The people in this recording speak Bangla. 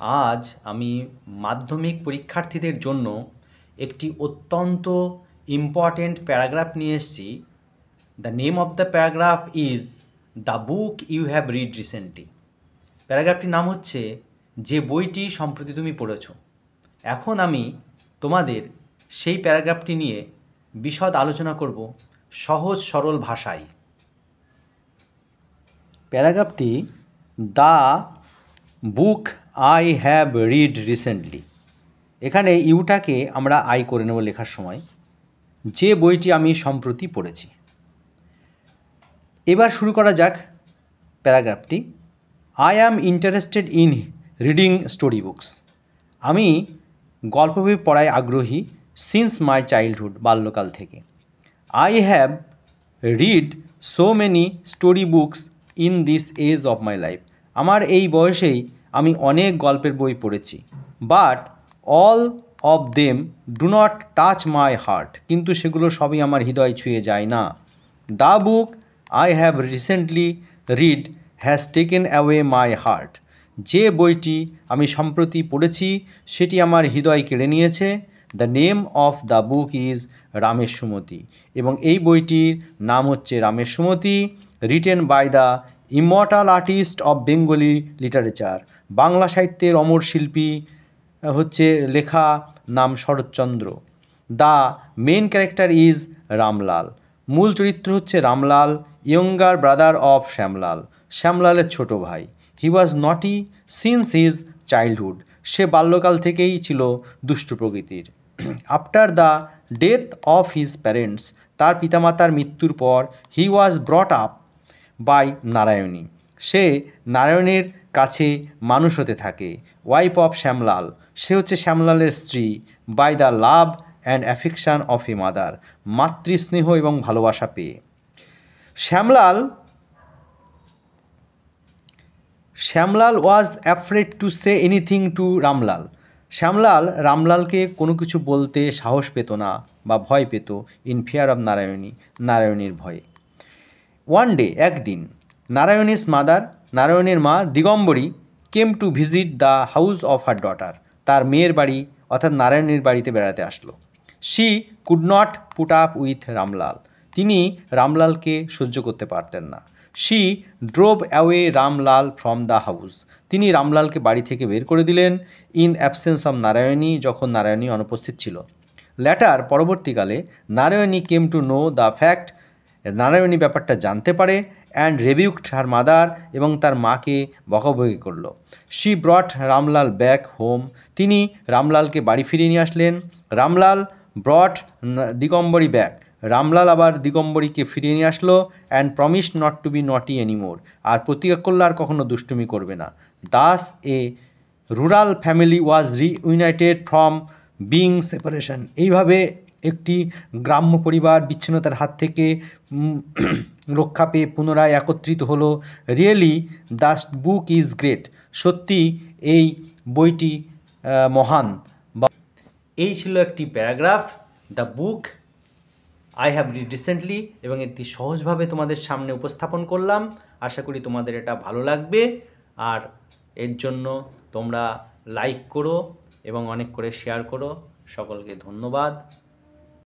আজ আমি মাধ্যমিক পরীক্ষার্থীদের জন্য একটি অত্যন্ত ইম্পর্ট্যান্ট প্যারাগ্রাফ নিয়ে এসেছি। The name of the paragraph is the book you have read recently. প্যারাগ্রাফটির নাম হচ্ছে যে বইটি সম্প্রতি তুমি পড়েছ। এখন আমি তোমাদের সেই প্যারাগ্রাফটি নিয়ে বিশদ আলোচনা করব সহজ সরল ভাষায়। প্যারাগ্রাফটি the book I have read recently. এখানে ইউটাকে আমরা আই করে নেব লেখার সময়। যে বইটি আমি সম্প্রতি পড়েছি। এবার শুরু করা যাক প্যারাগ্রাফটি। I am interested in reading story books. আমি গল্প বই পড়ায় আগ্রহী সিন্স মাই চাইল্ডহুড, বাল্যকাল থেকে। I have read so many story books in this age of my life. আমার এই বয়সেই আমি অনেক গল্পের বই পড়েছি। But all of them do not touch my heart. কিন্তু সেগুলো সবই আমার হৃদয় ছুঁয়ে যায় না। The book I have recently read has taken away my heart. যে বইটি আমি সম্প্রতি পড়েছি সেটি আমার হৃদয় কেড়ে নিয়েছে। The name of the book is রামের সুমতি। এবং এই বইটির নাম হচ্ছে রামের সুমতি, written by the immortal artist of Bengali literature. Bangla সাহিত্যের অমর শিল্পী হচ্ছে লেখা নাম Saratchandra. The main character is Ramlal. মূল চরিত্র হচ্ছে Ramlal, younger brother of Shyamlal, শ্যামলালের ছোট ভাই। He was naughty since his childhood. সে বাল্যকাল থেকেই ছিল দুষ্টু প্রকৃতির। After the death of his parents, তার পিতামাতার মৃত্যুর পর, হি ওয়াজ ব্রট আপ বাই নারায়ণী। সে নারায়ণের কাছে মানুষ হতে থাকে। ওয়াইফ অফ শ্যামলাল, সে হচ্ছে শ্যামলালের স্ত্রী। By the love and affection of a mother, মাতৃস্নেহ এবং ভালোবাসা পেয়ে। Shyamlal was afraid to say anything to Ramlal. Shyamlal রামলালকে কোনো কিছু বলতে সাহস পেত না বা ভয় পেত। ইন ফিয়ার অফ নারায়ণী, নারায়ণীর ভয়ে। ওয়ান ডে, একদিন, নারায়ণীস মাদার, নারায়ণের মা Digambari came to visit the house of her daughter. তার মেয়ের বাড়ি অর্থাৎ নারায়ণীর বাড়িতে বেড়াতে আসলো। She could not put up with Ramlal. তিনি রামলালকে সহ্য করতে পারতেন না। She drove away Ramlal from the house. তিনি রামলালকে বাড়ি থেকে বের করে দিলেন। ইন অ্যাবসেন্স অফ নারায়ণী, যখন নারায়ণী অনুপস্থিত ছিল। ল্যাটার, পরবর্তীকালে, Narayani came to know the fact, Narayani ব্যাপারটা জানতে পারে। অ্যান্ড রেবিউকড হার মাদার, এবং তার মাকে বকাবকি করল। She brought Ramlal back home. তিনি রামলালকে বাড়ি ফিরিয়ে নিয়ে আসলেন। Ramlal brought Digambari back. রামলাল আবার দিগম্বরীকে ফিরিয়ে নিয়ে আসলো। And promise not to be naughty anymore, আর প্রতিজ্ঞা করল আর কখনো দুষ্টুমি করবে না। Thus a rural family was reunited from being separation. এইভাবে একটি গ্রাম্য পরিবার বিচ্ছিন্নতার হাত থেকে রক্ষা পেয়ে পুনরায় একত্রিত হলো। Really the book is great. সত্যি এই বইটি মহান। এই ছিল একটি paragraph, the book I have read recently, এবং এটি সহজভাবে তোমাদের সামনে উপস্থাপন করলাম। আশা করি তোমাদের এটা ভালো লাগবে। আর এর জন্য তোমরা লাইক করো এবং অনেক করে শেয়ার করো। সকলকে ধন্যবাদ।